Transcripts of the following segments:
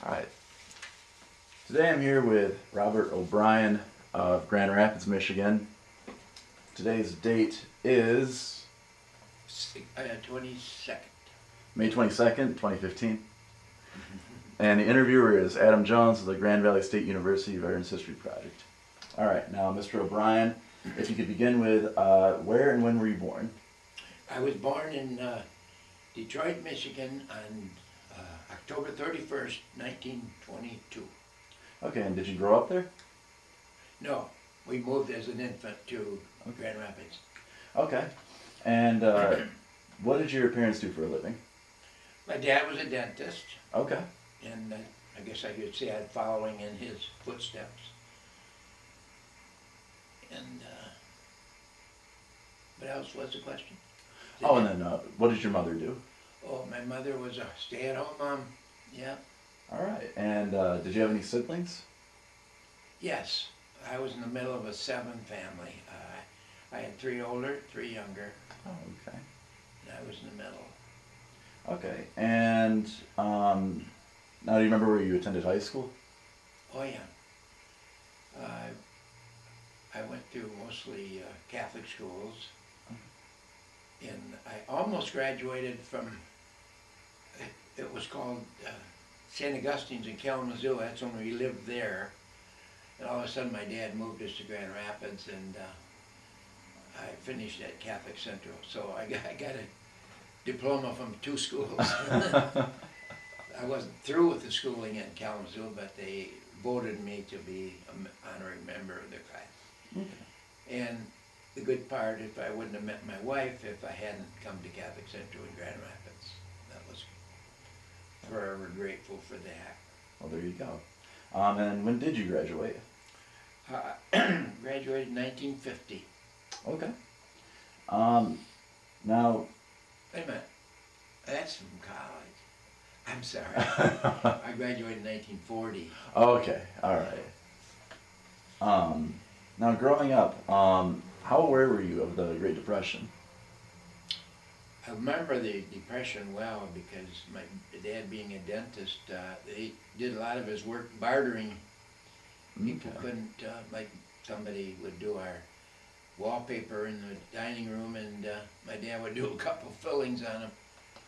Alright, today I'm here with Robert O'Brien of Grand Rapids, Michigan. Today's date is 22nd. May 22nd, 2015. And the interviewer is Adam Jones of the Grand Valley State University Veterans History Project. Alright, now Mr. O'Brien, if you could begin with where and when were you born? I was born in Detroit, Michigan on October 31st, 1922. Okay, and did you grow up there? No, we moved as an infant to Grand Rapids. Okay, and what did your parents do for a living? My dad was a dentist, Okay. and I guess I could say I'm following in his footsteps. And what else was the question? Oh, and then what did your mother do? Oh, my mother was a stay-at-home mom. Yeah. Alright, and did you have any siblings? Yes, I was in the middle of a 7 family. I had 3 older, 3 younger, Oh, okay. and I was in the middle. Okay, and now do you remember where you attended high school? Oh yeah. I went to mostly Catholic schools, and I almost graduated from, it was called St. Augustine's in Kalamazoo. That's when we lived there. And all of a sudden my dad moved us to Grand Rapids, and I finished at Catholic Central. So I got a diploma from 2 schools. I wasn't through with the schooling in Kalamazoo, but they voted me to be an honorary member of the class. Okay. And the good part, if I wouldn't have met my wife, if I hadn't come to Catholic Central in Grand Rapids, that was forever grateful for that. Well, there you go. And when did you graduate? Graduated in 1950. Okay. Now... Wait a minute, that's from college. I'm sorry. I graduated in 1940. Okay, alright. Now growing up, how aware were you of the Great Depression? I remember the Depression well because my dad, being a dentist, he did a lot of his work bartering. People couldn't, like somebody would do our wallpaper in the dining room, and my dad would do a couple fillings on them.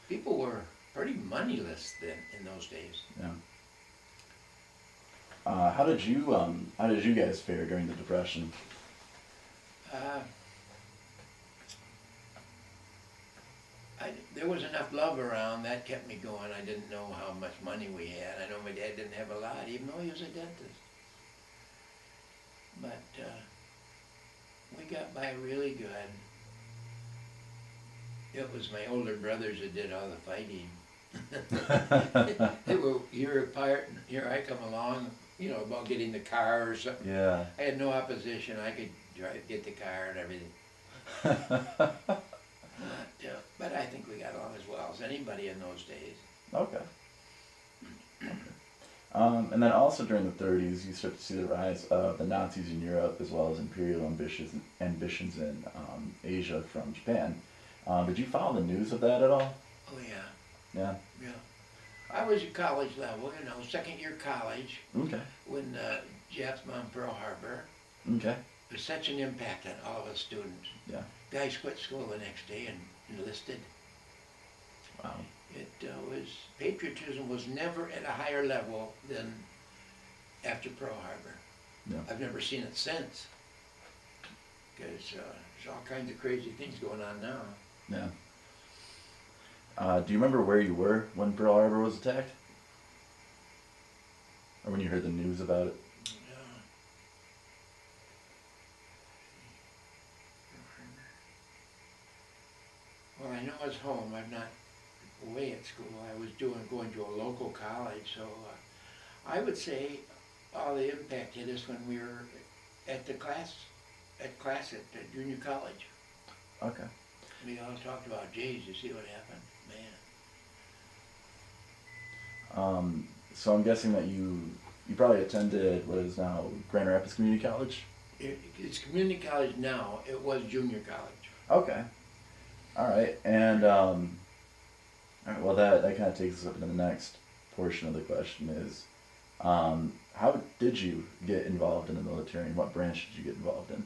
People were pretty moneyless then in those days. Yeah. How did you guys fare during the Depression? There was enough love around, that kept me going. I didn't know how much money we had. I know my dad didn't have a lot, even though he was a dentist. But we got by really good. It was my older brothers that did all the fighting. They were year apart, and here I come along, you know, about getting the car or something. Yeah. I had no opposition. I could drive, get the car and everything. But I think we got along as well as anybody in those days. Okay. And then also during the 30s, you start to see the rise of the Nazis in Europe, as well as imperial ambitions in Asia from Japan. Did you follow the news of that at all? Oh yeah. Yeah. Yeah. I was at college level, you know, 2nd year college, Okay. when Japs bombed Pearl Harbor. Okay. It was such an impact on all of us students. Yeah. Guys quit school the next day and enlisted. Wow. It was, patriotism was never at a higher level than after Pearl Harbor. Yeah. I've never seen it since, because there's all kinds of crazy things going on now. Yeah. Do you remember where you were when Pearl Harbor was attacked? Or when you heard the news about it? Well, I know I was home. I'm not away at school. I was going to a local college, so I would say all the impact hit us when we were at class at junior college. Okay. We all talked about, geez, you see what happened? Man. So I'm guessing that you probably attended what is now Grand Rapids Community College? It's community college now. It was junior college. Okay. All right. And all right, well, that kind of takes us up into the next portion of the question is, how did you get involved in the military, and what branch did you get involved in?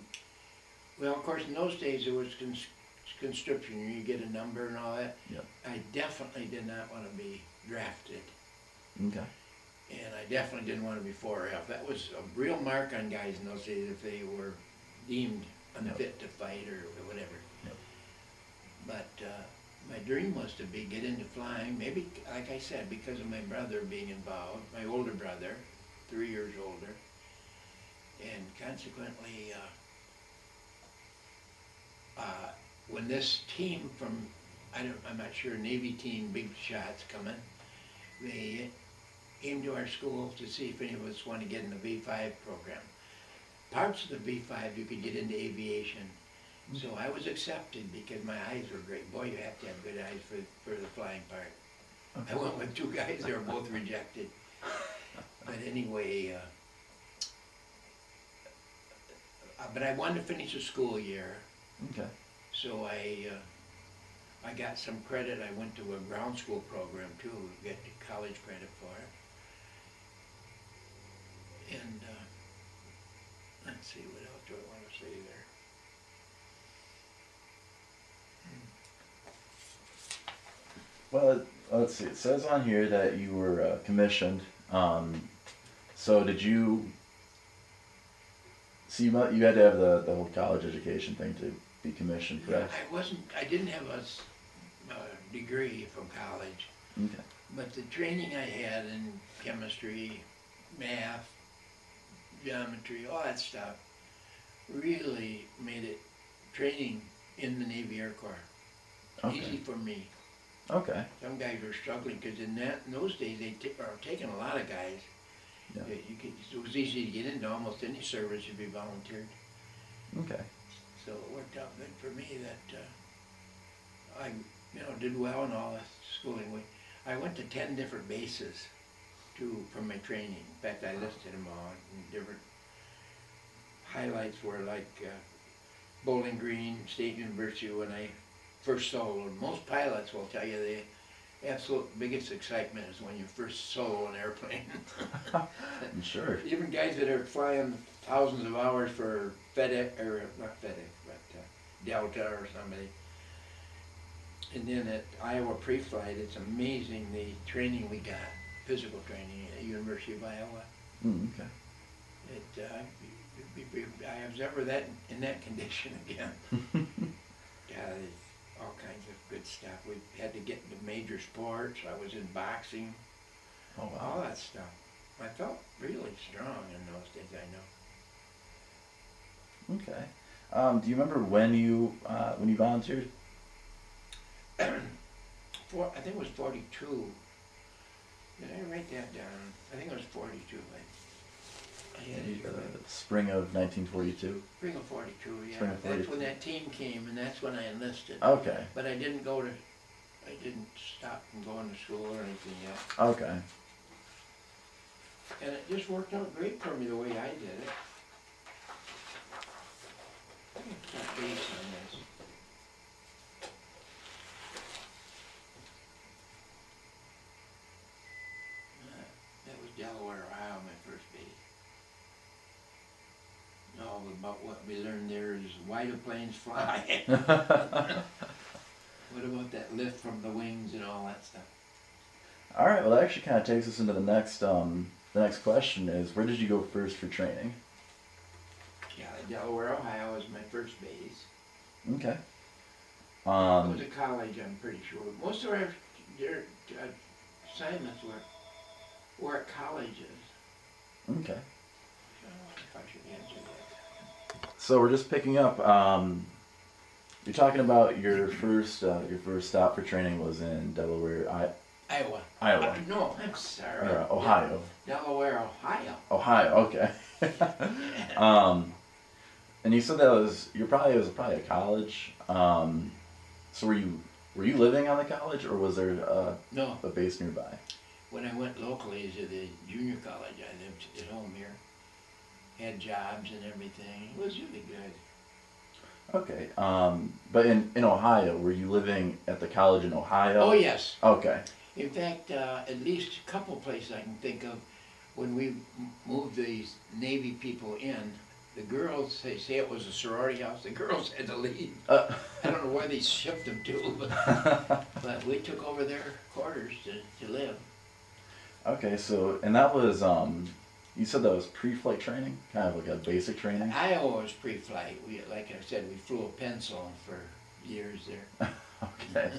Well, of course, in those days it was conscription. You get a number and all that. Yep. I definitely did not want to be drafted, Okay. and I definitely didn't want to be 4F. That was a real mark on guys in those days if they were deemed unfit to fight or whatever. Yep. But my dream was to get into flying. Maybe, like I said, because of my brother being involved, my older brother, 3 years older, and consequently, when this team from, I'm not sure, Navy team, big shots coming, they came to our school to see if any of us want to get in the V5 program. Parts of the V5 you could get into aviation. So I was accepted because my eyes were great. Boy, you have to have good eyes for the flying part. Okay. I went with 2 guys, they were both rejected. But anyway, but I wanted to finish the school year. Okay. So I got some credit. I went to a ground school program too, get college credit for it. And let's see, what else do I want to say there? Well, let's see. It says on here that you were commissioned. So did you? So you had to have the whole college education thing to be commissioned, correct? I didn't have a degree from college, Okay. but the training I had in chemistry, math, geometry, all that stuff, really made it training in the Navy Air Corps easy for me. Okay. Some guys were struggling because in those days they are taking a lot of guys. Yeah. It was easy to get into almost any service if you volunteered. Okay. So it worked out good for me that I did well in all the schooling. I went to 10 different bases for my training. In fact, I listed them all. And different highlights were like Bowling Green State University when I first soloed. Most pilots will tell you the absolute biggest excitement is when you first solo an airplane. I'm sure. Even guys that are flying thousands of hours for FedEx, or not FedEx, but Delta or somebody. And then at Iowa pre-flight, it's amazing the training we got, physical training at the University of Iowa. Okay. I was never in that condition again. Yeah, all kinds of good stuff. We had to get into major sports. I was in boxing. Oh wow. All that stuff. I felt really strong in those days, I know. Okay. Do you remember when you volunteered? I think it was 42. Did I write that down? I think it was 42. I had it here. Spring of 1942. Spring of 42, yeah. Spring of 42. That's when that team came, and that's when I enlisted. Okay. But I didn't stop from going to school or anything yet. Okay. And it just worked out great for me the way I did it. I'm going to put base on this. That was Delaware, Ohio, my first base. All about what we learned there is why do planes fly? What about that lift from the wings and all that stuff? All right. Well, that actually kind of takes us into the next question is, where did you go first for training? Yeah, Delaware, Ohio was my first base. Okay. It was a college, I'm pretty sure. Most of our assignments were at colleges. Okay. I don't know if I should answer that. So we're just picking up. You're talking about your first stop for training was in Delaware, Iowa. Iowa. No, I'm sorry. Ohio. Delaware, Ohio. Ohio. Okay. And you said it was probably a college. So were you living on the college, or was there No. a base nearby? When I went locally to the junior college, I lived at home here. Had jobs and everything. It was really good. Okay. But in Ohio, were you living at the college in Ohio? Oh yes. Okay. In fact, at least a couple places I can think of, when we moved these Navy people in, the girls, they say it was a sorority house, the girls had to leave. I don't know where they shipped them to, but we took over their quarters to live. Okay, so, and that was, you said that was pre-flight training? Kind of like a basic training? Iowa was pre-flight. We, like I said, we flew a pencil for years there. Okay.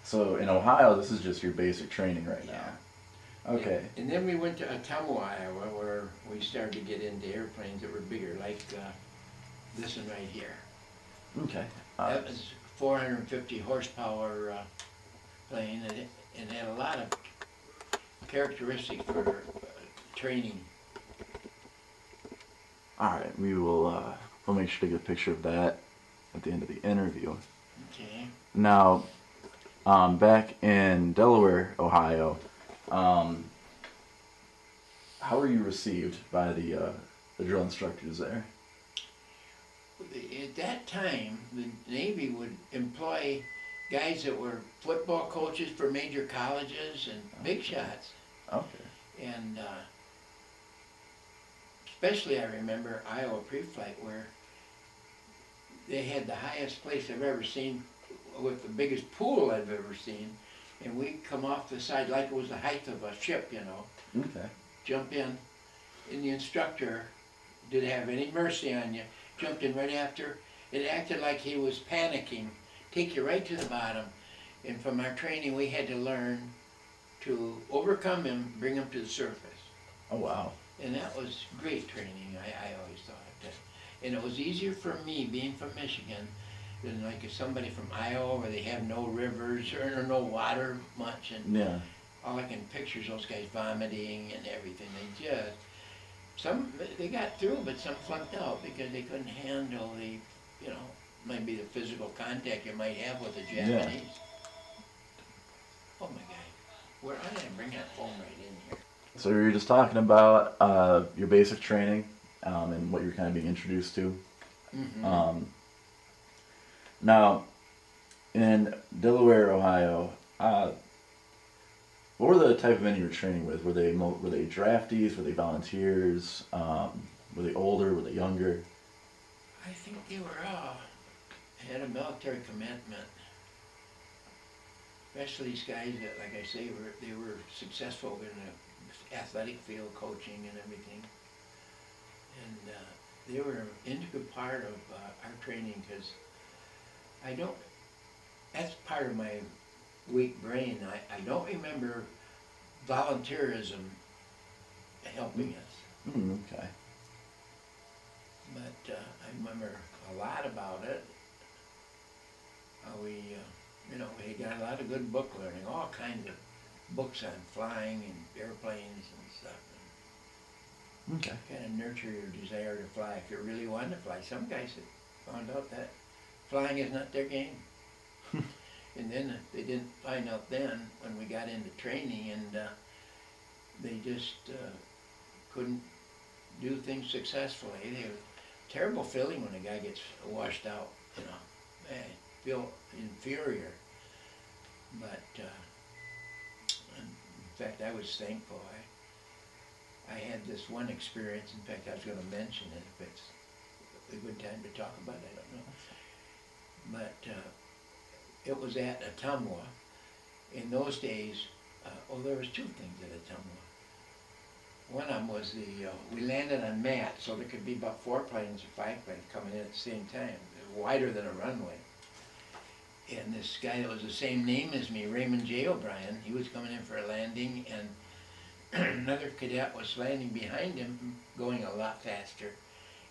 So in Ohio, this is just your basic training right Yeah. now. Okay. And then we went to Ottumwa, Iowa, where we started to get into airplanes that were bigger, like this one right here. Okay. That was 450 horsepower plane, and it had a lot of characteristics for training. All right, we'll make sure to get a picture of that at the end of the interview. Okay. Now, back in Delaware, Ohio, how were you received by the drill instructors there? At that time, the Navy would employ guys that were football coaches for major colleges and big shots. Okay. And especially I remember Iowa pre-flight, where they had the highest place I've ever seen with the biggest pool I've ever seen. And we come off the side like it was the height of a ship, you know. Okay. Jump in, and the instructor didn't have any mercy on you. Jumped in right after. It acted like he was panicking. Take you right to the bottom. And from our training, we had to learn to overcome him, bring him to the surface. Oh, wow. And that was great training, I always thought. And it was easier for me, being from Michigan, than like if somebody from Iowa where they have no rivers or no water much. And Yeah. all I can picture is those guys vomiting and everything. They got through, but some flunked out because they couldn't handle the, you know, maybe the physical contact you might have with the Japanese. Yeah. Oh my God, where I didn't bring that phone right in here. So you were just talking about your basic training and what you're kind of being introduced to. Mm-hmm. Now, in Delaware, Ohio, what were the type of men you were training with? Were they draftees? Were they volunteers? Were they older? Were they younger? I think they were all had a military commitment. Especially these guys that, like I say, they were successful in the athletic field, coaching and everything. And they were an integral part of our training, because that's part of my weak brain. I don't remember volunteerism helping us. Okay. But I remember a lot about it. We got a lot of good book learning, all kinds of books on flying and airplanes and stuff. Okay. Kind of nurture your desire to fly if you really wanted to fly. Some guys have found out that flying is not their game. And then they didn't find out then when we got into training, and they just couldn't do things successfully. They were terrible feeling when a guy gets washed out, you know. Man, feel inferior. But in fact, I was thankful. I had this one experience. In fact, I was going to mention it, if it's a good time to talk about it, I don't know. But it was at Ottumwa. In those days, there was two things at Ottumwa. One of them was we landed on mats, so there could be about 4 planes or 5 planes coming in at the same time, wider than a runway. And this guy that was the same name as me, Raymond J. O'Brien, he was coming in for a landing, and another cadet was landing behind him, going a lot faster.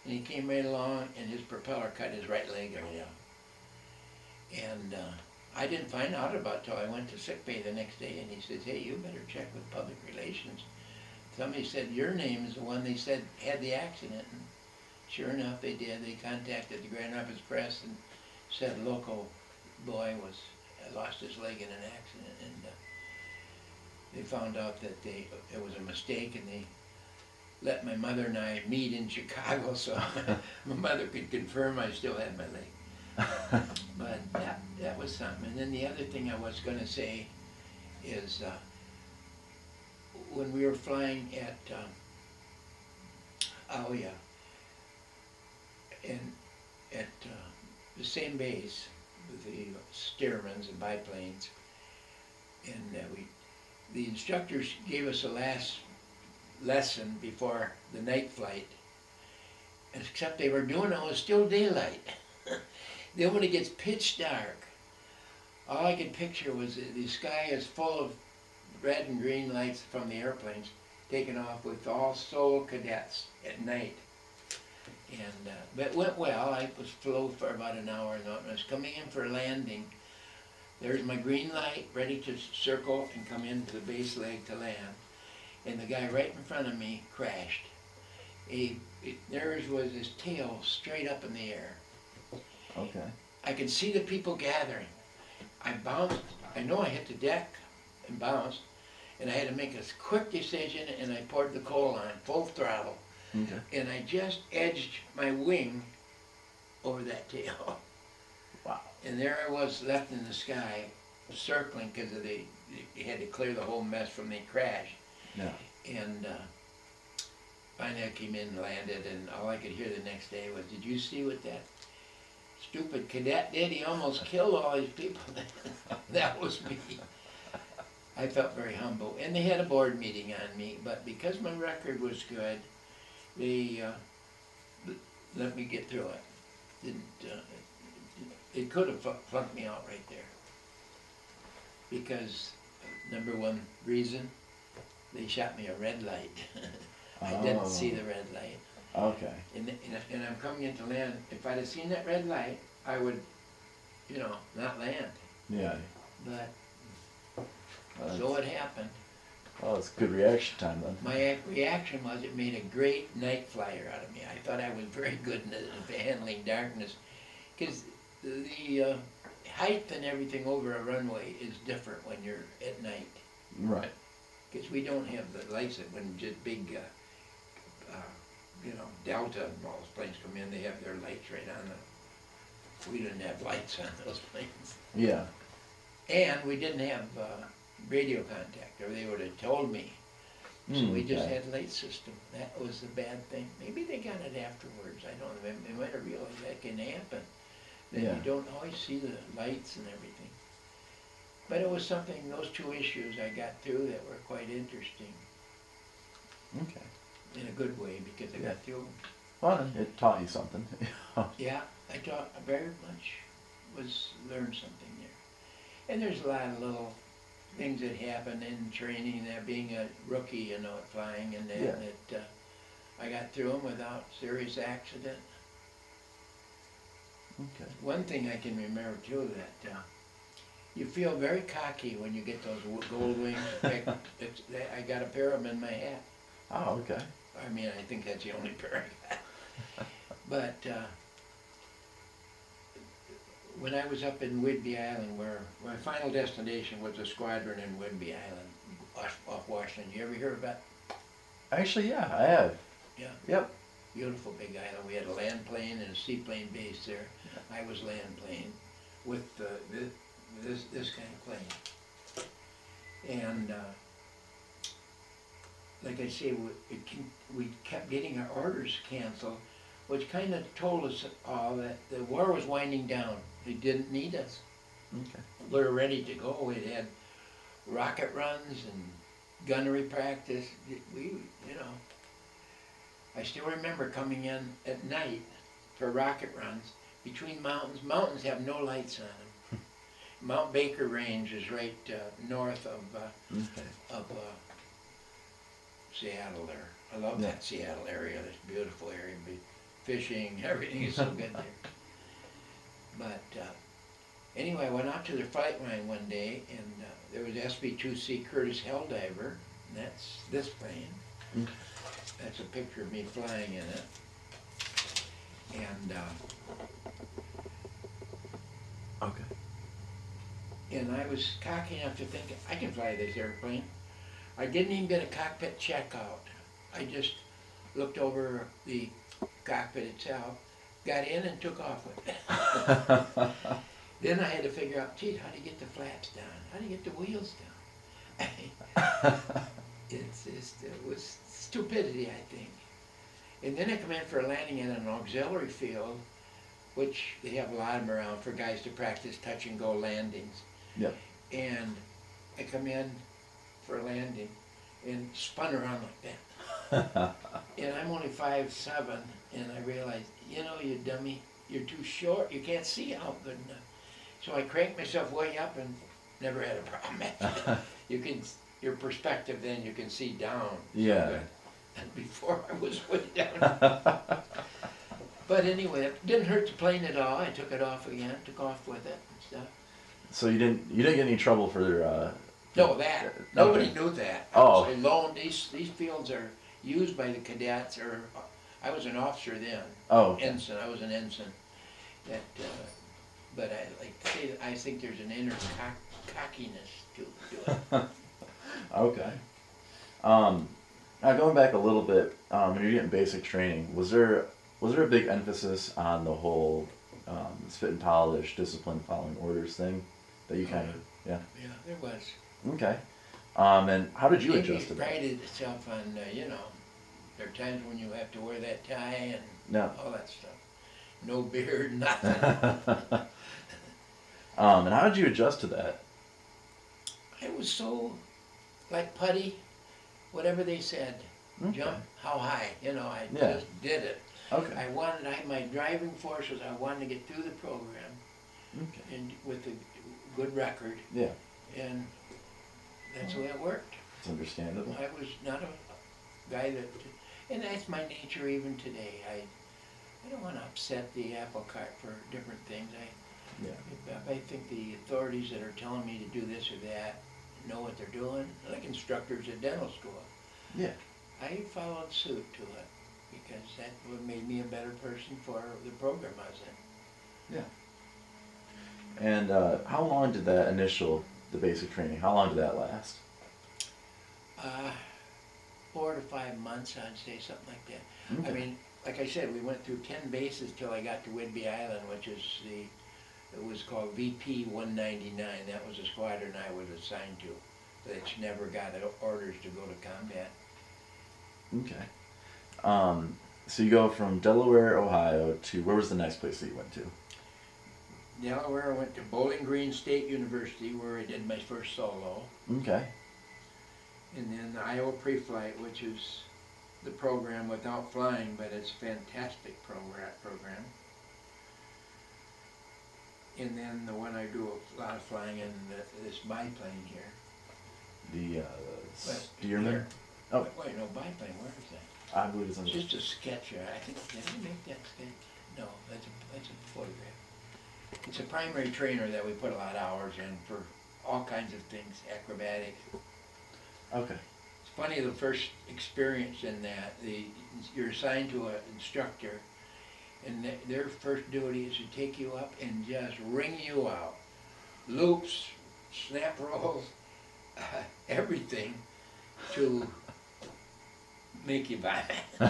And he came right along, and his propeller cut his right leg right out. And I didn't find out about it till I went to sick bay the next day, and he says, hey, you better check with public relations. Somebody said your name is the one they said had the accident. And sure enough, they did. They contacted the Grand Rapids Press and said a local boy lost his leg in an accident, and they found out that it was a mistake, and they let my mother and I meet in Chicago, so my mother could confirm I still had my leg. But that was something. And then the other thing I was going to say is when we were flying at Aoya, and at the same base with the Stearmans and biplanes, and the instructors gave us a last lesson before the night flight, except they were doing it, it was still daylight. Then when it gets pitch dark, all I could picture was the sky is full of red and green lights from the airplanes taking off with all solo cadets at night. And but it went well. I was flew for about an hour, and I was coming in for a landing. There's my green light ready to circle and come into the base leg to land. And the guy right in front of me crashed. Theirs was his tail straight up in the air. Okay. I could see the people gathering. I bounced. I know I hit the deck and bounced, and I had to make a quick decision, and I poured the coal on full throttle. Okay. And I just edged my wing over that tail. Wow. And there I was left in the sky, circling because they had to clear the whole mess from the crash. Yeah. And finally I came in and landed, and all I could hear the next day was, "Did you see what that stupid cadet did? He almost killed all these people." That was me. I felt very humble. And they had a board meeting on me, but because my record was good, they let me get through it. It could have flunked me out right there. Because, number one reason, they shot me a red light. I didn't see the red light. Okay. And I'm coming in to land. If I'd have seen that red light, I would, not land. Yeah. But, so it happened. Well, it's good reaction time then. My reaction was it made a great night flyer out of me. I thought I was very good in handling darkness. Because the height and everything over a runway is different when you're at night. Right. Because we don't have the lights that when just big, Delta and all those planes come in, they have their lights right on them. We didn't have lights on those planes. Yeah. And we didn't have radio contact, or they would have told me. So we just had light system. That was the bad thing. Maybe they got it afterwards. I don't know. They might have realized that can happen. That you don't always see the lights and everything. But it was something, those two issues I got through that were quite interesting. Okay. In a good way, because I got through them. Well, it taught you something. Yeah, I taught very much, learned something there. And there's a lot of little things that happen in training, that being a rookie, flying, and that I got through them without serious accident. Okay. One thing I can remember too, that you feel very cocky when you get those gold wings. I got a pair of them in my hat. Oh, okay. I mean, I think that's the only pair I got. But when I was up in Whidbey Island, where my final destination was a squadron in Whidbey Island, off Washington. You ever hear about? Actually, yeah, I have. Yeah. Yep. Beautiful big island. We had a land plane and a seaplane base there. I was land plane with this kind of plane. And like I say, we kept getting our orders canceled, which kind of told us all that the war was winding down. They didn't need us. Okay. We were ready to go. We had rocket runs and gunnery practice. I still remember coming in at night for rocket runs between mountains. Mountains have no lights on them. Mount Baker Range is right north of Seattle there. I love that Seattle area. It's a beautiful area. Fishing, everything is so good there. But anyway, I went out to the flight line one day, and there was SB-2C Curtiss Helldiver, and that's this plane. That's a picture of me flying in it. And and I was cocky enough to think, I can fly this airplane. I didn't even get a cockpit checkout. I just looked over the cockpit itself, got in and took off with it. Then I had to figure out, geez, how do you get the flaps down? How do you get the wheels down? It was stupidity, I think. And then I come in for a landing in an auxiliary field, which they have a lot of them around for guys to practice touch and go landings. Yeah. And I come in for a landing and spun around like that. And I'm only 5'7", and I realized, you know, you dummy, you're too short, you can't see out good enough. So I cranked myself way up and never had a problem after that. You can, your perspective then, you can see down. Yeah. So and before I was way down. But anyway, it didn't hurt the plane at all. I took it off again, took off with it and stuff. So you didn't get any trouble for No, that. Nobody knew that. I Oh. was alone. These fields are used by the cadets, or I was an officer then. Oh. Okay. Ensign. I was an ensign. That, but I like to say, I think there's an inner cockiness to it. Okay. Now going back a little bit, when you're getting basic training, was there a big emphasis on the whole spit and polish, discipline, following orders thing that you kind of, yeah? Yeah, there was. Okay. And how did you adjust to It that? prided itself on, you know, there are times when you have to wear that tie and Yeah. all that stuff. No beard, nothing. And how did you adjust to that? I was so, like putty, whatever they said, Okay. jump, how high, you know, I Yeah. just did it. Okay. My driving force was I wanted to get through the program Okay. and with a good record, Yeah. and that's the way it worked. It's understandable. I was not a guy that, and that's my nature even today. I don't want to upset the apple cart for different things. Yeah. I think the authorities that are telling me to do this or that know what they're doing, like instructors at dental school. Yeah. I followed suit to it because that would made me a better person for the program I was in. Yeah. And how long did the basic training, how long did that last? 4 to 5 months, I'd say, something like that. Okay. I mean, like I said, we went through 10 bases till I got to Whidbey Island, which is it was called VP 199. That was the squadron I was assigned to. That's never got orders to go to combat. Okay. So you go from Delaware, Ohio to, where was the next place that you went to? Delaware, I went to Bowling Green State University where I did my first solo. Okay. And then the Iowa Pre-Flight, which is the program without flying, but it's a fantastic program. And then the one I do a lot of flying in, this biplane here. The But Stearman? here. Oh. Wait, no, biplane, where is that? I believe it's on It's just a sketch. I think, did I make that sketch? No, that's a photograph. It's a primary trainer that we put a lot of hours in for all kinds of things, acrobatics. Okay. It's funny, the first experience in that, you're assigned to an instructor, and their first duty is to take you up and just wring you out. Loops, snap rolls, everything to make you buy it.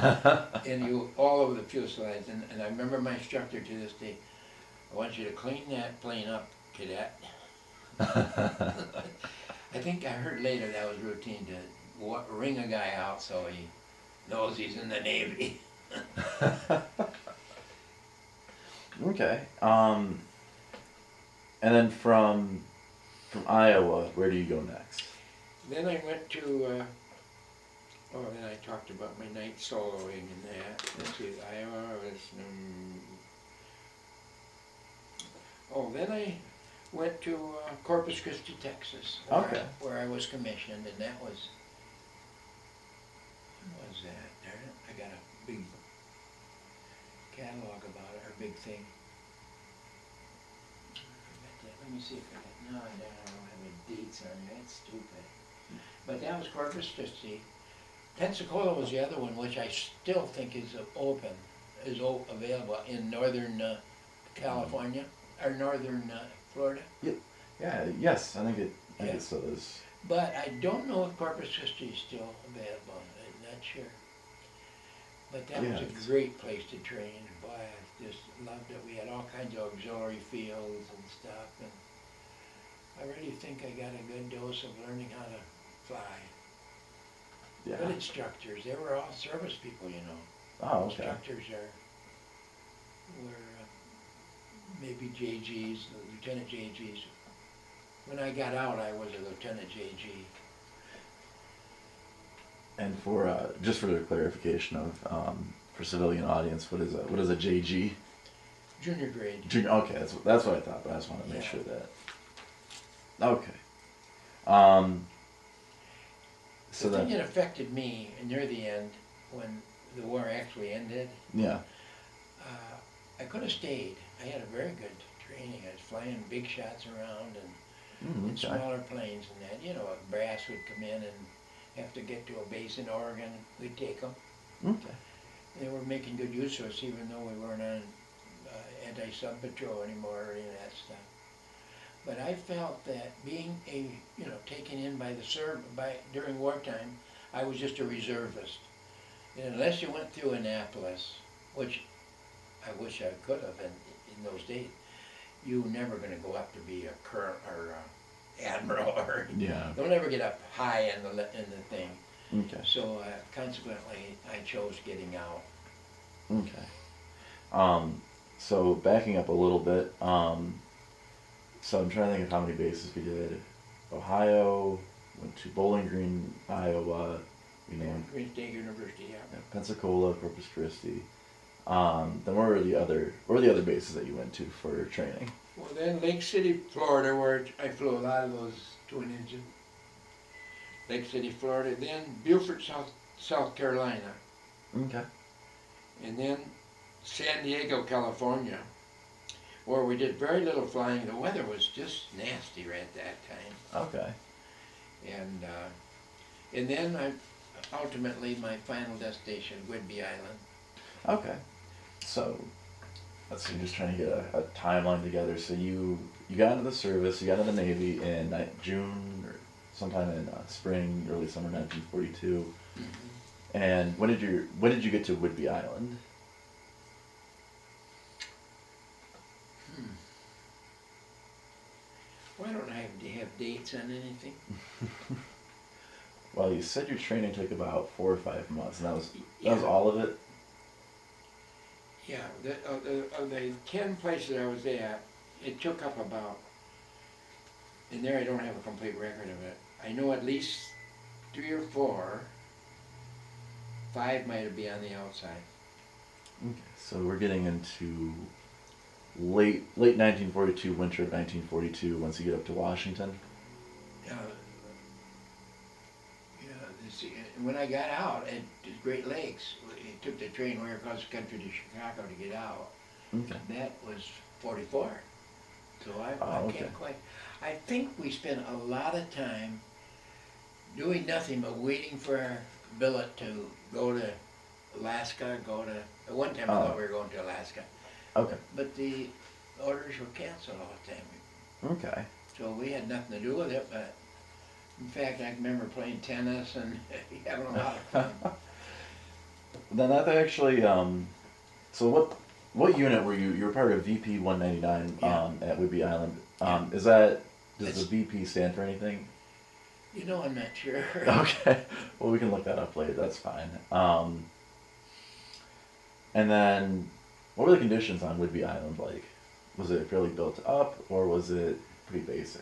And you all over the fuselage. And I remember my instructor to this day, I want you to clean that plane up, cadet. I think I heard later that was routine to ring a guy out so he knows he's in the Navy. Okay. And then from Iowa, where do you go next? Then I went to, then I talked about my night soloing and that. Let's see, Iowa was, then I went to Corpus Christi, Texas, where I was commissioned, and that was, when was that? I got a big catalog about it, or big thing. Let me see if I got, no, I don't have any dates on there, that's stupid. But that was Corpus Christi. Pensacola was the other one, which I still think is available in northern California, or northern Florida. Yeah, yes, I think it still is. But I don't know if Corpus Christi is still available, I'm not sure. But that was a great place to train. Boy, I just loved it. We had all kinds of auxiliary fields and stuff, and I really think I got a good dose of learning how to fly. Yeah. Good instructors, they were all service people, you know. Oh, okay. Instructors were maybe JGs, Lieutenant JGs. When I got out, I was a Lieutenant JG. And for just for the clarification of for civilian audience, what is a JG? Junior grade. Junior. Okay, that's what I thought, but I just wanted to make Yeah. sure that. Okay. Um, so The thing then, that affected me near the end, when the war actually ended, yeah. I could have stayed. I had a very good training. I was flying big shots around and Okay. smaller planes and that. You know, a brass would come in and have to get to a base in Oregon. We'd take them. Okay. They were making good use of us, even though we weren't on anti-sub patrol anymore or any of that stuff. But I felt that being taken in by during wartime, I was just a reservist. And unless you went through Annapolis, which I wish I could have in those days, you were never going to go up to be a colonel or admiral, or Yeah. you'll never get up high in the thing. Okay. So consequently, I chose getting out. Okay. So backing up a little bit, so I'm trying to think of how many bases we did. Ohio, went to Bowling Green, Iowa, Green State University, yeah. Pensacola, Corpus Christi. Then where were the other bases that you went to for training? Well, then Lake City, Florida, where I flew a lot of those twin engine. Lake City, Florida, then Beaufort, South Carolina, Okay. and then San Diego, California, where we did very little flying. The weather was just nasty right at that time. Okay. And then ultimately my final destination, Whidbey Island. Okay. So let's see, just trying to get a timeline together. So you got into the service, you got into the Navy in June or sometime in spring, early summer 1942. Mm-hmm. And when did you get to Whidbey Island? Why don't I have dates on anything? Well, you said your training took about 4 or 5 months, and that was Yeah. all of it. Yeah, of the 10 places I was at, it took up about, and there I don't have a complete record of it. I know at least 3 or 4, 5 might be on the outside. Okay, so we're getting into late 1942, winter of 1942. Once you get up to Washington. When I got out at the Great Lakes, it took the train way across the country to Chicago to get out. Okay. That was 44. So I okay. can't quite. I think we spent a lot of time doing nothing but waiting for our billet to go to Alaska, at one time I thought we were going to Alaska. Okay. But the orders were canceled all the time. Okay. So we had nothing to do with it, but in fact I remember playing tennis and having a lot of fun. Then that actually, so what unit were you? You were part of VP 199 Yeah. At Whidbey Island. Yeah. Does the VP stand for anything? You know, I'm not sure. Okay. Well, we can look that up later. That's fine. And then, what were the conditions on Whidbey Island like? Was it fairly built up, or was it pretty basic?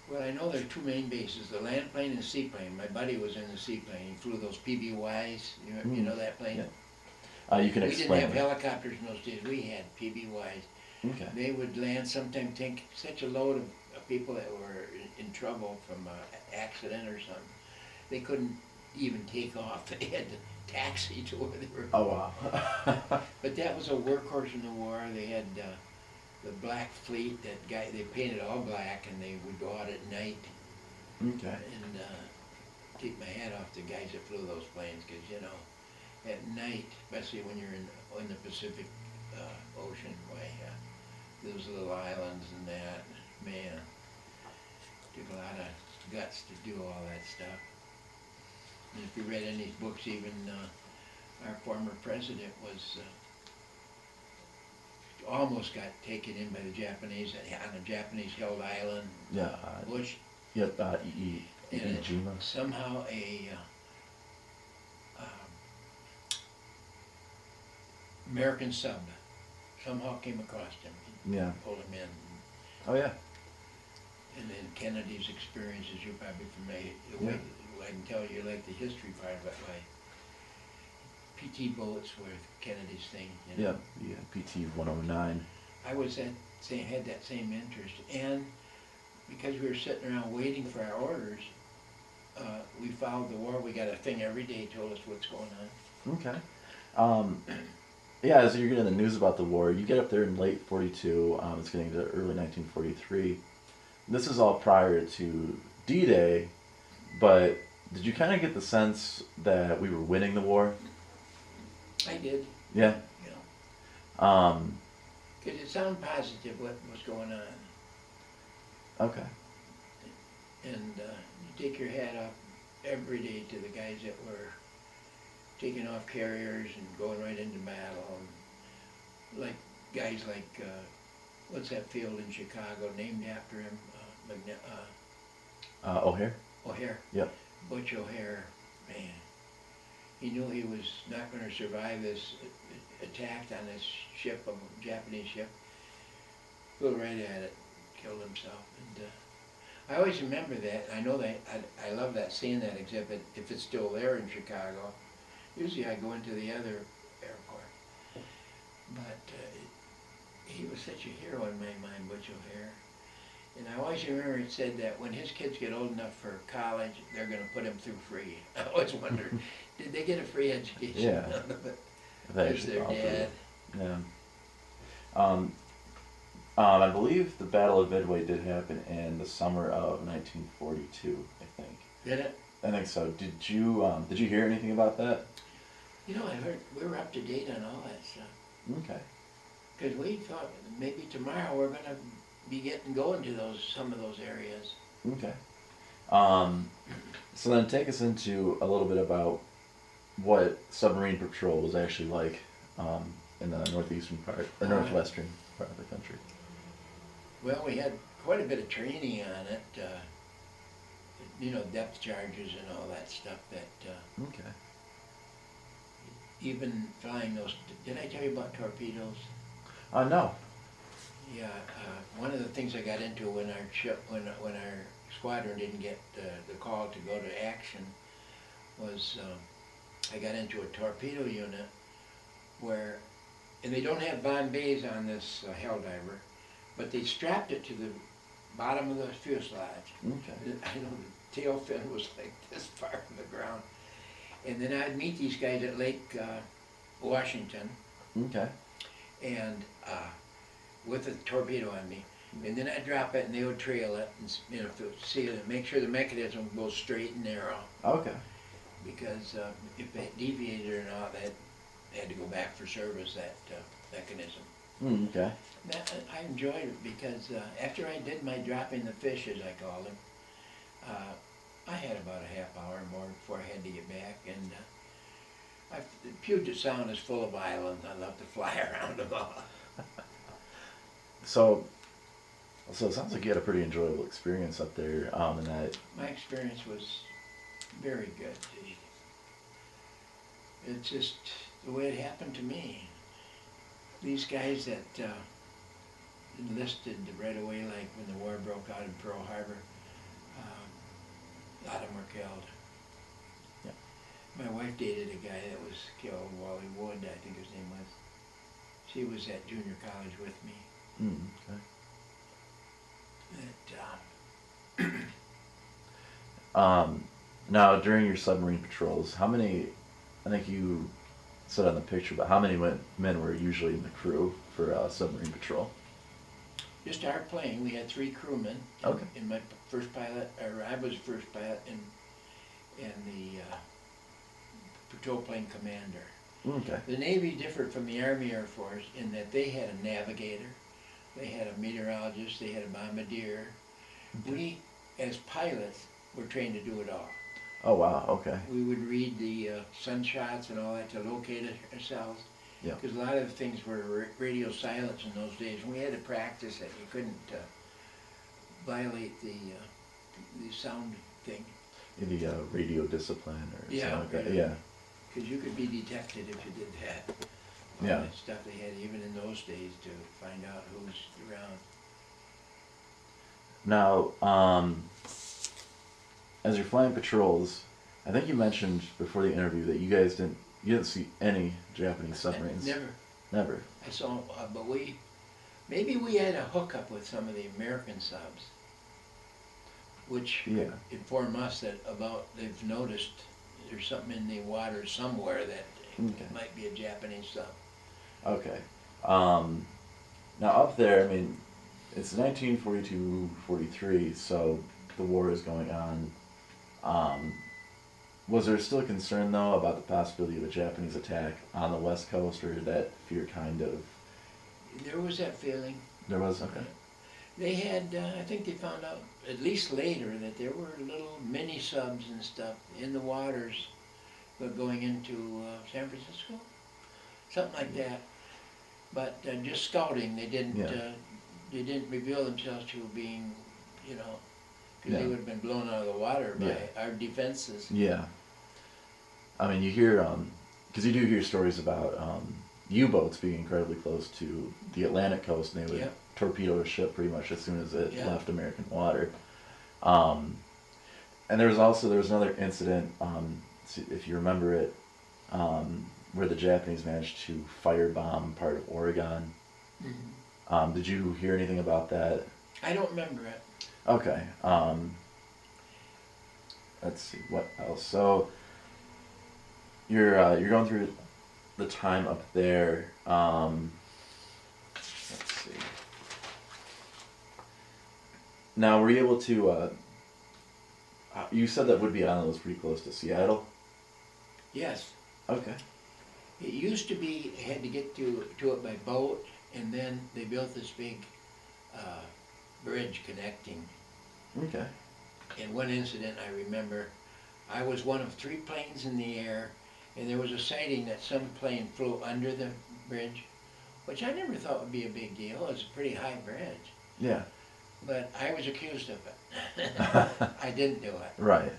Well, I know there are 2 main bases, the land plane and the seaplane. My buddy was in the seaplane. He flew those PBYs. You know that plane? Yeah. You can We explain. didn't have helicopters in those days. We had PBYs. Okay. They would land, sometimes take such a load of people that were in trouble from an accident or something. They couldn't even take off. They had to taxi to where they were Oh going. wow. But that was a workhorse in the war. They had the Black Fleet, they painted all black, and they would go out at night. Okay. And take my hat off to guys that flew those planes, because at night, especially when you're in the Pacific Ocean, those little islands and that, man, took a lot of guts to do all that stuff. And if you read any of these books, even our former president was almost got taken in by the Japanese on a Japanese held island. Yeah. Bush. Yep. And Iwo Jima. somehow a American sub somehow came across him. Yeah. Pulled him in. Oh yeah. And then Kennedy's experiences, you're probably familiar. Yeah. I can tell you like the history part of it, like PT boats were Kennedy's thing. You know? Yeah. PT 109. I was had that same interest, and because we were sitting around waiting for our orders, we followed the war. We got a thing every day told us what's going on. Okay. Yeah, as you're getting the news about the war, you get up there in late 42, it's getting to early 1943. This is all prior to D-Day, but did you kind of get the sense that we were winning the war? I did. Yeah. You know. Because it sounded positive what was going on. Okay. And you take your hat off every day to the guys that were taking off carriers and going right into battle. And like guys like, what's that field in Chicago named after him? O'Hare? O'Hare. Yep. Butch O'Hare, man. He knew he was not going to survive this attack on this ship, a Japanese ship. Flew right at it, killed himself. And I always remember that. I know that, I love that, seeing that exhibit, if it's still there in Chicago. Usually I go into the other airport. But he was such a hero in my mind, Butch O'Hare. And I always remember it said that when his kids get old enough for college, they're going to put him through free. I always wondered, did they get a free education? Yeah. As their dad. Yeah. I believe the Battle of Midway did happen in the summer of 1942, I think. Did it? I think so. Did you hear anything about that? You know, I heard we were up to date on all that stuff. Okay. Because we thought maybe tomorrow we're going to be going to some of those areas. Okay. So then take us into a little bit about what submarine patrol was actually like in the northeastern part, or northwestern part of the country. Well, we had quite a bit of training on it, you know, depth charges and all that stuff that, Okay. even flying those, did I tell you about torpedoes? No. Yeah, one of the things I got into when our ship, when our squadron didn't get the call to go to action was I got into a torpedo unit where, and they don't have Bombay on this Helldiver, but they strapped it to the bottom of the fuselage. Okay. I know the tail fin was like this far from the ground. And then I'd meet these guys at Lake Washington. Okay. And with a torpedo on me, and then I'd drop it and they would trail it and, you know, see it and make sure the mechanism goes straight and narrow. Okay. Because if it deviated or not, they had to go back for service, that mechanism. Okay. I enjoyed it because after I did my dropping the fish, as I called them, I had about a half hour more before I had to get back. And Puget Sound is full of islands. I love to fly around them all. So it sounds like you had a pretty enjoyable experience up there, in that. My experience was very good. It's just the way it happened to me. These guys that enlisted right away, like when the war broke out in Pearl Harbor, a lot of them were killed. Yeah. My wife dated a guy that was killed, Wally Wood, I think his name was. She was at junior college with me. Okay. Now, during your submarine patrols, how many, I think you said on the picture, but how many men were usually in the crew for submarine patrol? Just our plane, we had 3 crewmen. Okay. In my first pilot, or I was first pilot, and the patrol plane commander. Okay. The Navy differed from the Army Air Force in that they had a navigator, they had a meteorologist, they had a bombardier. Okay. We, as pilots, were trained to do it all. Oh wow, okay. We would read the sunshots and all that to locate ourselves. Yeah. Because a lot of the things were radio silence in those days, and we had to practice it. You couldn't violate the sound thing. Maybe radio discipline or Yeah, something like that. yeah. Yeah. Because you could be detected if you did that. All Yeah. that stuff they had even in those days to find out who's around. Now, as you're flying patrols, I think you mentioned before the interview that you didn't see any Japanese submarines. Never. Never. I saw, but maybe we had a hookup with some of the American subs, which Yeah. inform us that they've noticed there's something in the water somewhere that Okay. might be a Japanese sub. Okay. Now up there, I mean, it's 1942-43, so the war is going on. Was there still concern though about the possibility of a Japanese attack on the West Coast, or did that fear kind of? There was that feeling. There was, okay. They had, I think they found out, at least later, that there were little mini subs and stuff in the waters going into San Francisco, something like that. But just scouting, they didn't reveal themselves to being, you know, because they would have been blown out of the water by our defenses. Yeah. I mean, you hear, because you do hear stories about U-boats being incredibly close to the Atlantic coast, and they would torpedo a ship pretty much as soon as it left American water. And there was another incident, if you remember it, where the Japanese managed to firebomb part of Oregon. Mm-hmm. Did you hear anything about that? I don't remember it. Okay. Let's see, what else? So you're going through the time up there. Let's see. Now, were you able to? You said that Whidbey Island was pretty close to Seattle. Yes. Okay. It used to be, had to get to it by boat, and then they built this big bridge connecting. Okay. In one incident I remember, I was one of 3 planes in the air, and there was a sighting that some plane flew under the bridge, which I never thought would be a big deal. It's a pretty high bridge. Yeah. But I was accused of it. I didn't do it. Right.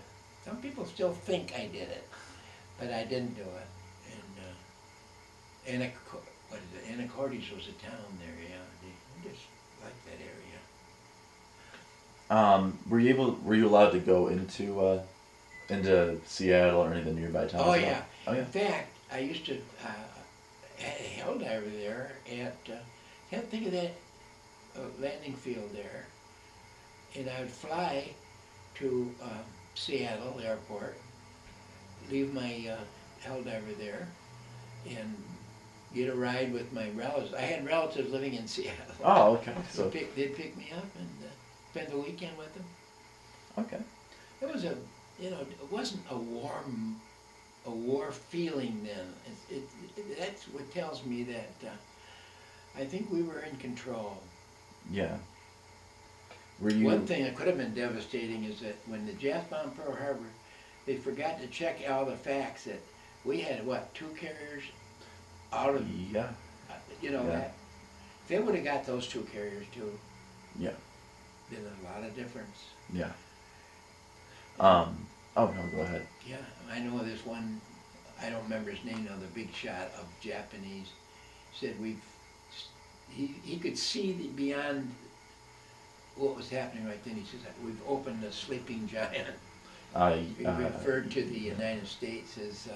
Some people still think I did it, but I didn't do it. And Anacortes was a town there, yeah. I just liked that area. Were you allowed to go into Seattle or any of the nearby towns? Oh yeah. Oh yeah. In fact, I used to had a Helldiver there at can't think of that landing field there, and I would fly to Seattle airport, leave my Helldiver there, and get a ride with my relatives. I had relatives living in Seattle. Oh, okay. So they'd pick me up and spend the weekend with them. Okay. It was it wasn't a war feeling then. That's what tells me that I think we were in control. Yeah. Were you? One thing that could have been devastating is that when the Jap bombed Pearl Harbor, they forgot to check all the facts that we had, 2 carriers out of, Yeah. that, if they would have got those 2 carriers too, Yeah. been a lot of difference. Yeah. Oh no, go ahead. Yeah, I know this one, I don't remember his name now, the big shot of Japanese, said he could see beyond what was happening right then. He says, we've opened a sleeping giant. He referred to the United States as,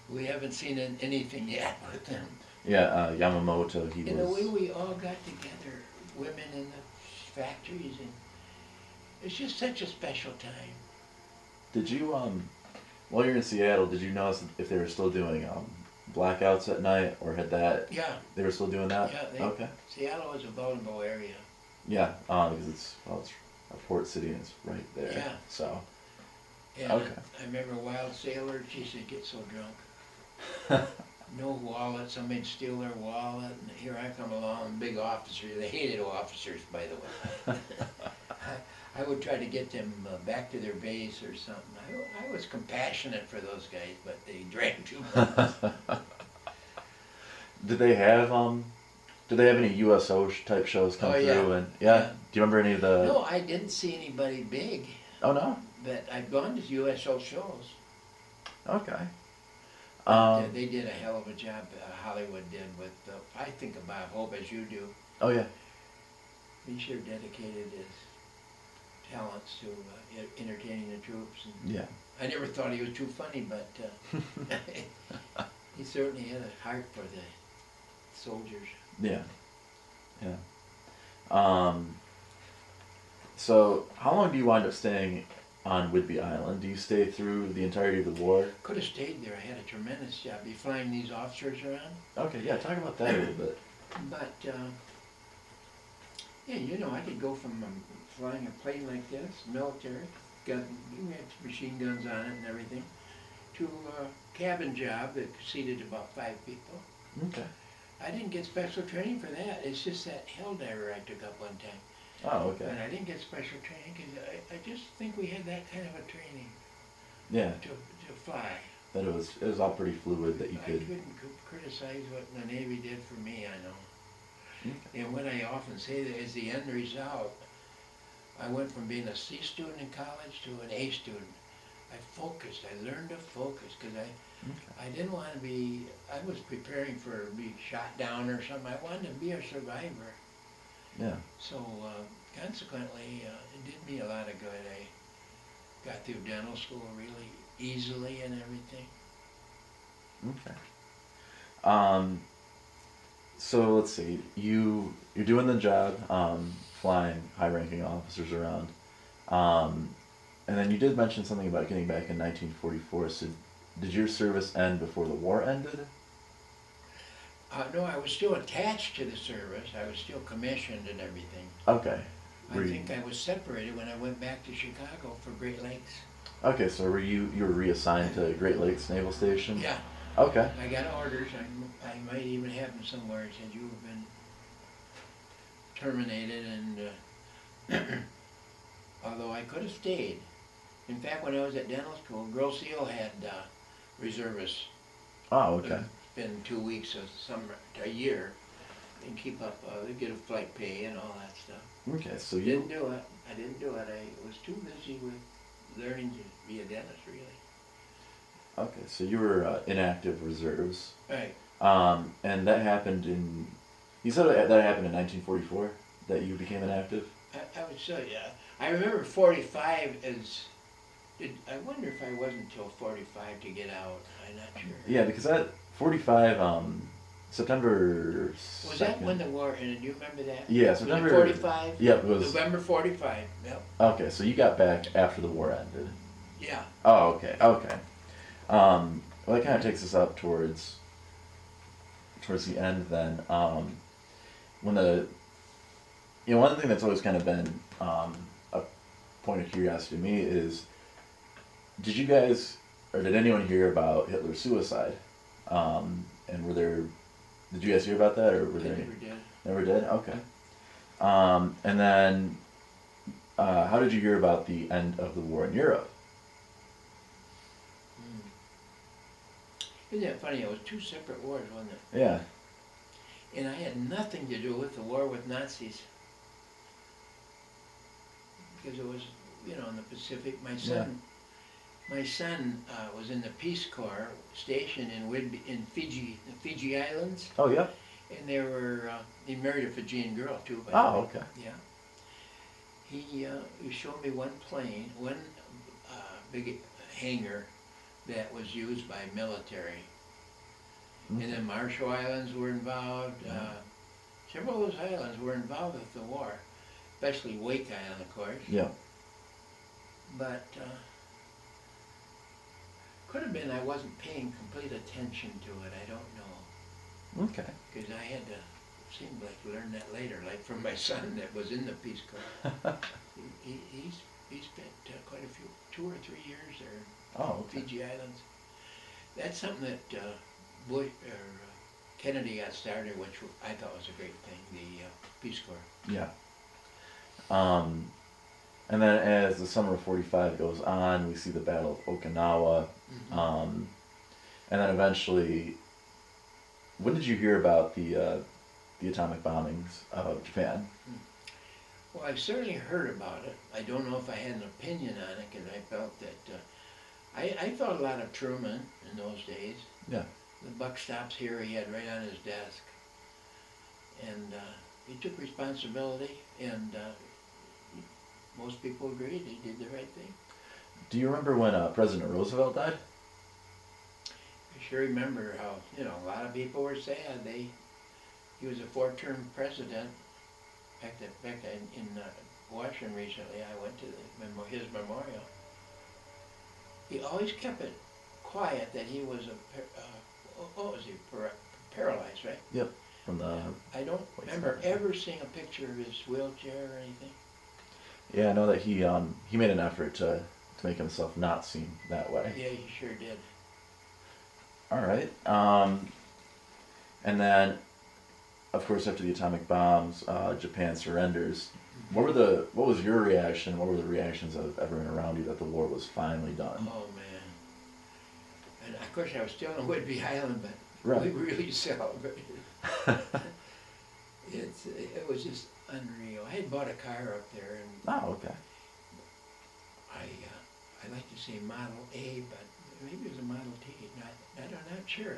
we haven't seen anything yet with them. Yeah, Yamamoto, he And was... the way we all got together, women in the factories, and it's just such a special time. Did you, while you're in Seattle, did you notice if they were still doing blackouts at night, or had that... Yeah. They were still doing that? Yeah, okay. Seattle is a vulnerable area. Yeah, because it's a port city and it's right there. Yeah. So... And okay. I remember a wild sailor, she said, get so drunk. No wallet, somebody'd steal their wallet, and here I come along, big officer. They hated officers, by the way. I would try to get them back to their base or something. I was compassionate for those guys, but they drank too much. Did they have any USO type shows come through? Yeah. And yeah. Do you remember any of the? No, I didn't see anybody big. Oh no. But I've gone to USO shows. Okay. They did a hell of a job, Hollywood did, with, I think of Bob Hope as you do. Oh yeah. He sure dedicated his talents to entertaining the troops. And Yeah. I never thought he was too funny, but he certainly had a heart for the soldiers. Yeah. Yeah. So how long do you wind up staying on Whidbey Island? Do you stay through the entirety of the war? Could have stayed there. I had a tremendous job. Be flying these officers around. Okay, yeah, talk about that a little bit. But yeah, you know, I could go from flying a plane like this, military, gun, you had machine guns on it and everything, to a cabin job that seated about 5 people. Okay. I didn't get special training for that. It's just that Helldiver I took up one time. Oh, okay. And I didn't get special training because I just think we had that kind of a training Yeah. to fly. That it was all pretty fluid that you I could. couldn't criticize what the Navy did for me, I know. Okay. And what I often say that is the end result, I went from being a C student in college to an A student. I focused, I learned to focus because I didn't want to be, I was preparing for be shot down or something. I wanted to be a survivor. Yeah. So consequently, it did me a lot of good. I got through dental school really easily and everything. Okay. So let's see. You're doing the job, flying high-ranking officers around, and then you did mention something about getting back in 1944. So did your service end before the war ended? No, I was still attached to the service. I was still commissioned and everything. Okay. I think I was separated when I went back to Chicago for Great Lakes. Okay, so you were reassigned to Great Lakes Naval Station? Yeah. Okay. I got orders. I might even have them somewhere. It said you have been terminated, and although I could have stayed. In fact, when I was at dental school, Girl Seal had reservists. Oh, okay. Spend 2 weeks of summer, a year, and keep up. They get a flight pay and all that stuff. Okay, so you Didn't do it. I didn't do it. I was too busy with learning to be a dentist, really. Okay, so you were inactive reserves. Right. And that happened in. You said that happened in 1944. That you became inactive. I would say, yeah. I remember 45 as. I wonder if I wasn't until 45 to get out. I'm not sure. Yeah, because that 45 September 2nd. Was that when the war ended? Do you remember that? Yeah, September. 45. Yeah, it was. November 45. Yep. Okay, so you got back after the war ended. Yeah. Oh, okay, okay. Well, that kind of takes us up towards the end then. When one thing that's always kind of been a point of curiosity to me is, did you guys, or did anyone hear about Hitler's suicide? And did you guys hear about that, or were there? Never did. Never did? Okay. And then, how did you hear about the end of the war in Europe? Isn't that funny? It was 2 separate wars, wasn't it? Yeah. And I had nothing to do with the war with Nazis. Because it was, in the Pacific. My son was in the Peace Corps stationed in Fiji, the Fiji Islands. Oh, yeah? And he married a Fijian girl, too. Oh, okay. Yeah. He showed me one plane, one big hangar that was used by military. Okay. And then Marshall Islands were involved. Several of those islands were involved with the war, especially Wake Island, of course. Yeah. But could have been I wasn't paying complete attention to it. I don't know. Okay. Because I had to, seemed like learn that later, like from my son that was in the Peace Corps. he spent quite a few, 2 or 3 years there. Oh, okay. Fiji Islands. That's something that Kennedy got started, which I thought was a great thing, the Peace Corps. Yeah. And then as the summer of 45 goes on, we see the Battle of Okinawa. Mm-hmm. And then eventually, when did you hear about the atomic bombings of Japan? Well, I certainly heard about it. I don't know if I had an opinion on it, because I felt that, I thought a lot of Truman in those days. Yeah. The buck stops here he had right on his desk. And he took responsibility, and most people agreed he did the right thing. Do you remember when President Roosevelt died? I sure remember how, a lot of people were sad. He was a 4-term president. In fact, in Washington recently, I went to his memorial. He always kept it quiet that he was paralyzed, right? Yep. From the. I don't remember ever seeing a picture of his wheelchair or anything. Yeah, I know that he made an effort to make himself not seem that way. Yeah, he sure did. All right. And then, of course, after the atomic bombs, Japan surrenders. What was your reaction? What were the reactions of everyone around you that the war was finally done? Oh man! And of course, I was still on Whidbey Island, but Right. we really celebrated. It was just unreal. I had bought a car up there, and Oh, okay. I like to say Model A, but maybe it was a Model T. I'm not sure.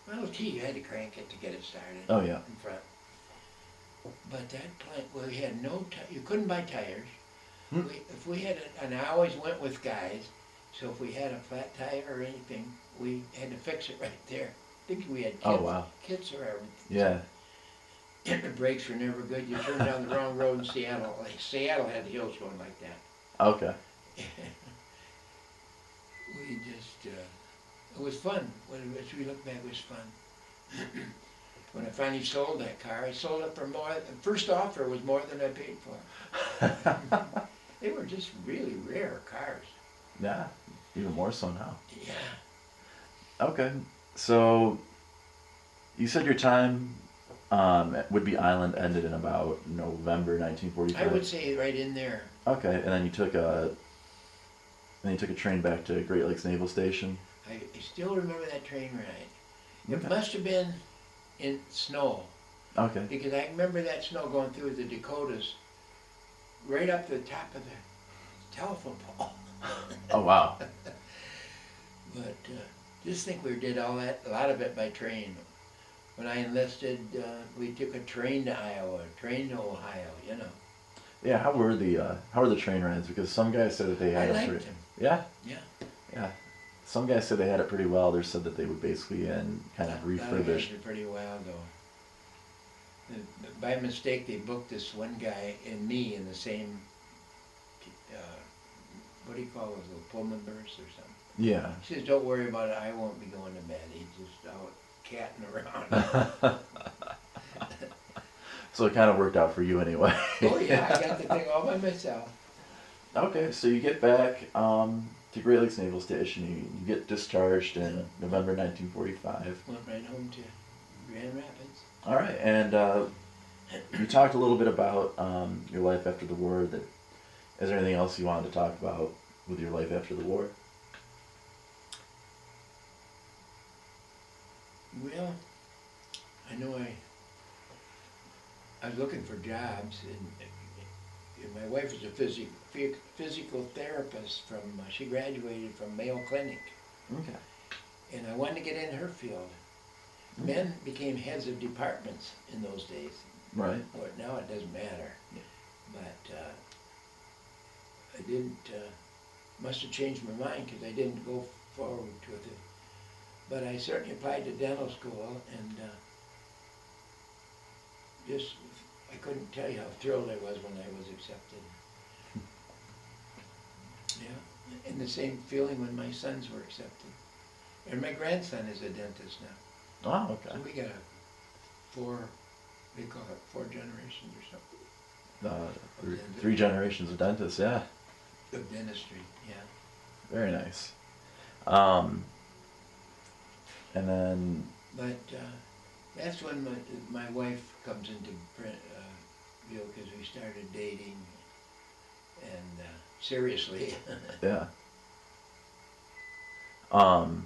Model T, you had to crank it to get it started. Oh, yeah. In front. But that plant, well, we had you couldn't buy tires. If we had, and I always went with guys, so if we had a flat tire or anything, we had to fix it right there. I think we had kits, Oh, wow. kits or everything. Yeah. And the brakes were never good. You turned down the wrong road in Seattle. Seattle had hills going like that. Okay. We just, it was fun. As we look back, it was fun. When I finally sold that car, I sold it for more, the first offer was more than I paid for. They were just really rare cars. Yeah. Even more so now. Yeah. Okay. So, you said your time at Whidbey Island ended in about November 1945. I would say right in there. Okay, and then you took a train back to Great Lakes Naval Station. I still remember that train ride. It Okay. must have been in snow, Okay. because I remember that snow going through the Dakotas, right up to the top of the telephone pole. Oh, wow. But just think we did all that, a lot of it by train. When I enlisted, we took a train to Iowa, a train to Ohio, Yeah, how were the train rides? Because some guys said that they had I it liked pretty. them. Yeah. Yeah. Yeah. Some guys said they had it pretty well. Others said that they would basically kind of refurbish. That pretty well, though. By mistake, they booked this one guy and me in the same, what do you call those, little Pullman berths or something? Yeah. He says, don't worry about it, I won't be going to bed. He's just out catting around. So it kind of worked out for you anyway. Oh yeah, I got the thing all by myself. Okay, so you get back to Great Lakes Naval Station. You get discharged in November 1945. Went right home to Grand Rapids. All right, and you talked a little bit about your life after the war. Is there anything else you wanted to talk about with your life after the war? Well, I know I was looking for jobs, and my wife was a physical therapist from, she graduated from Mayo Clinic. Okay. And I wanted to get in her field. Men became heads of departments in those days. Right. Well, now it doesn't matter. Yeah. But I didn't, must have changed my mind because I didn't go forward with it. But I certainly applied to dental school, and just, I couldn't tell you how thrilled I was when I was accepted. Yeah, and the same feeling when my sons were accepted. And my grandson is a dentist now. Oh, okay. So we got they call it 4 generations or something. Three generations of dentists, yeah. Of dentistry, yeah. Very nice. And then. But that's when my wife comes into view, because we started dating, and seriously. Yeah. And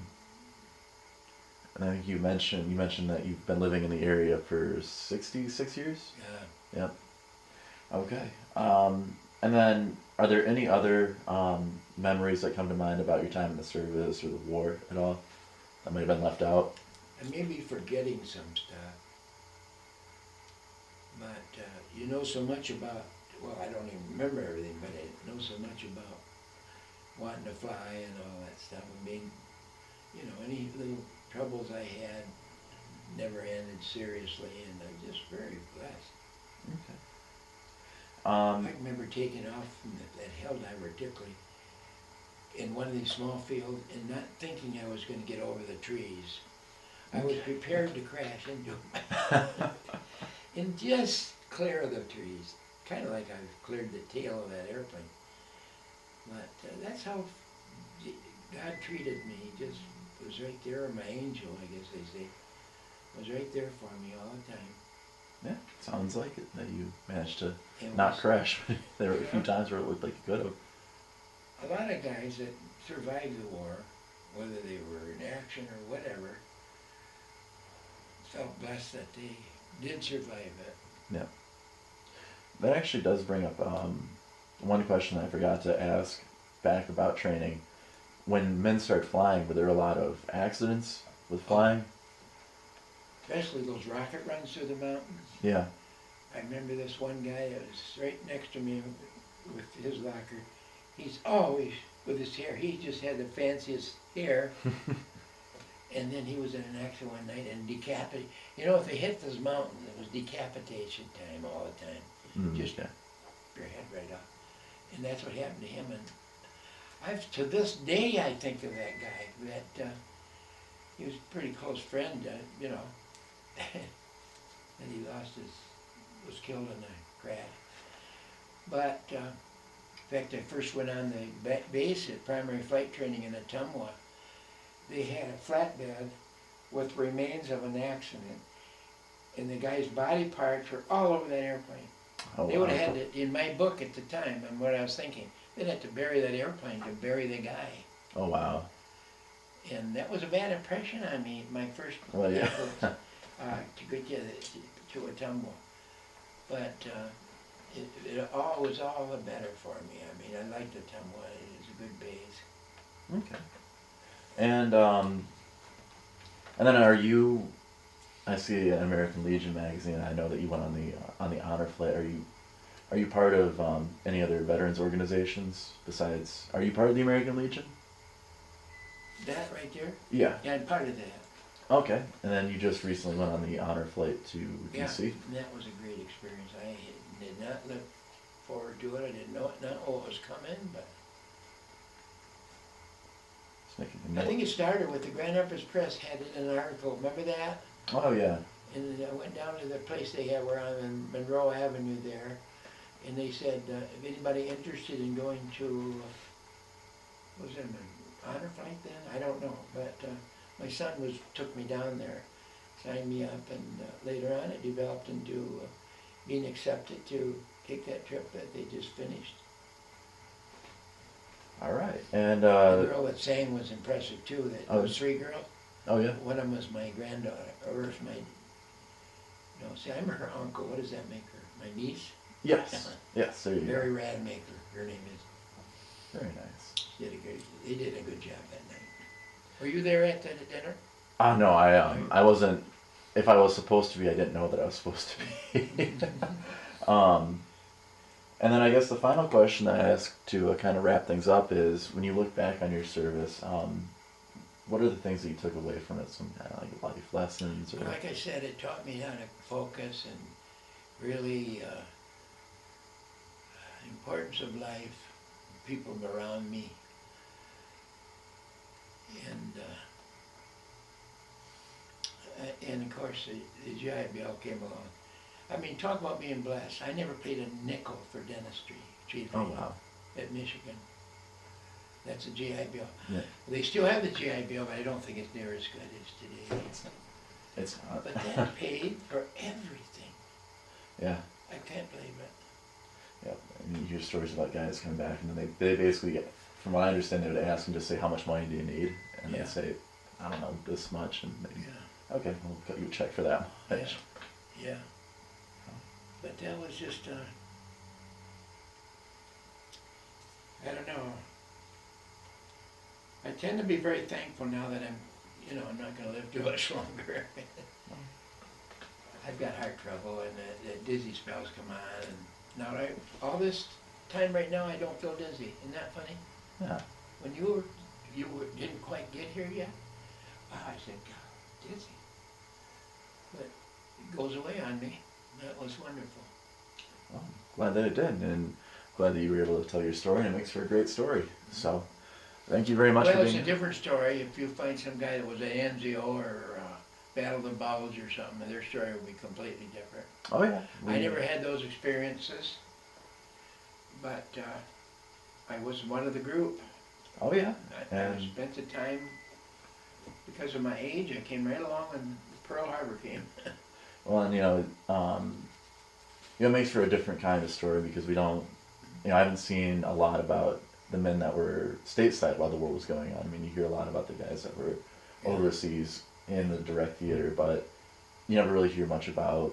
I think you mentioned that you've been living in the area for 66 years? Yeah. Yep. Okay. And then, are there any other memories that come to mind about your time in the service or the war at all that might have been left out? I may be forgetting some stuff, but you know so much about, well, I don't even remember everything, but I know so much about wanting to fly and all that stuff. I mean, you know, any little troubles I had never ended seriously, and I'm just very blessed. Okay. I remember taking off from that Helldiver particularly in one of these small fields and not thinking I was going to get over the trees. I was prepared to crash into them and just clear of the trees, kind of like I've cleared the tail of that airplane. But that's how God treated me. He just was right there, my angel, I guess they say, was right there for me all the time. Yeah, sounds like it, that you managed to It not was, crash. There were a few yeah. times where it looked like you could have. A lot of guys that survived the war, whether they were in action or whatever, felt blessed that they did survive it. Yeah. That actually does bring up one question I forgot to ask back about training. When men start flying, were there a lot of accidents with flying? Especially those rocket runs through the mountains. Yeah. I remember this one guy that was right next to me with his locker. He's always with his hair. He just had the fanciest hair. And then he was in an accident one night and decapitated. You know, if they hit those mountains, it was decapitation time all the time. Just yeah. your head right off. And that's what happened to him. And to this day, I think of that guy. That he was a pretty close friend, you know. And he was killed in a crash. But in fact, I first went on the base at primary flight training in Ottumwa. They had a flatbed with remains of an accident, and the guy's body parts were all over that airplane. Oh, They would have wow. had to, in my book at the time, and what I was thinking, they'd have to bury that airplane to bury the guy. Oh, wow. And that was a bad impression on me, my first Well, yeah. efforts to get to Ottumwa. But it all was all the better for me. I mean, I liked Ottumwa. It was a good base. Okay. And then are you? I see an American Legion magazine. I know that you went on the honor flight. Are you part of any other veterans organizations besides? Are you part of the American Legion? That right there? Yeah. Yeah, I'm part of that. Okay. And then you just recently went on the honor flight to DC. Yeah, and that was a great experience. I did not look forward to it. I didn't know what was coming, but I think it started with the Grand Empress Press had an article. Remember that? Oh yeah. And I went down to the place they had where I'm in Monroe Avenue there, and they said, if anybody interested in going to, was it an honor flight then? I don't know, but my son took me down there, signed me up, and later on it developed into being accepted to take that trip that they just finished. All right. And the girl that sang was impressive too. Those three girls. Oh yeah. One of them was my granddaughter, or was my. No, see, I'm her uncle. What does that make her? My niece. Yes. Yes. There you Mary go. Rademacher. Her name is. Very nice. They did a good job that night. Were you there at the dinner? No, I wasn't. If I was supposed to be, I didn't know that I was supposed to be. And then I guess the final question I ask to kind of wrap things up is, when you look back on your service, what are the things that you took away from it? Some kind of like life lessons, or Like I said, it taught me how to focus and really the importance of life, people around me, and of course the GI Bill came along. I mean, talk about being blessed. I never paid a nickel for dentistry, chief. oh wow, at Michigan. That's a GI Bill. yeah, They still have the GI Bill, but I don't think it's near as good as today. it's not. But that paid for everything. Yeah, I can't believe it. yeah. And you hear stories about guys coming back, and then they basically get, from what I understand, they would ask them to say, how much money do you need, and Yeah. they'd say, I don't know, this much, and they, Yeah. okay, we'll cut you a check for that much. Yeah. But that was just I don't know. I tend to be very thankful now that I'm not gonna live too much longer. I've got heart trouble and the dizzy spells come on, and now all this time right now I don't feel dizzy. Isn't that funny? Yeah. When didn't quite get here yet, I said, God, dizzy. But it goes away on me. That was wonderful. Well, glad that it did, and glad that you were able to tell your story, and it makes for a great story. So, thank you very much for Well, being it's a different story. If you find some guy that was at NZO or Battle of the Bulge or something, their story would be completely different. Oh yeah. I never had those experiences, but I was one of the group. Oh yeah. I spent the time, because of my age, I came right along when Pearl Harbor came. Well, and it makes for a different kind of story because we don't, I haven't seen a lot about the men that were stateside while the war was going on. I mean, you hear a lot about the guys that were overseas in the direct theater, but you never really hear much about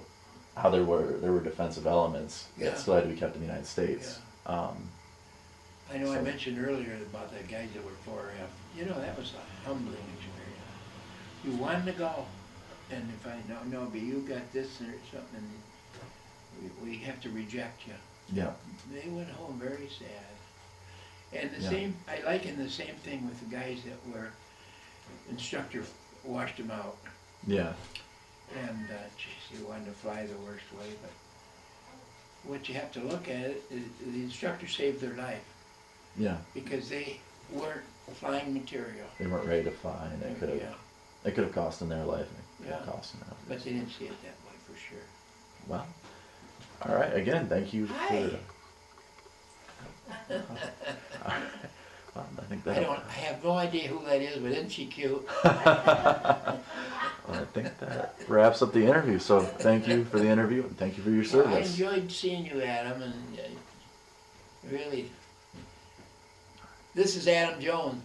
how there were defensive elements that still had to be kept in the United States. Yeah. I know I mentioned earlier about the guys that were 4F. That was a humbling experience. You wanted to go, and if I no, but you got this or something, we have to reject you. Yeah. They went home very sad. And I liken the same thing with the guys that were instructor washed them out. Yeah. And geez, you wanted to fly the worst way, but what you have to look at it is the instructor saved their life. Yeah. Because they weren't flying material. They weren't ready to fly, and it could have cost them their life. And it could have cost them their life. But they didn't see it that way for sure. Well, all right. Again, thank you Hi. Well, I think that. I have no idea who that is, but isn't she cute? Well, I think that wraps up the interview. So thank you for the interview, and thank you for your service. I enjoyed seeing you, Adam, and really, this is Adam Jones.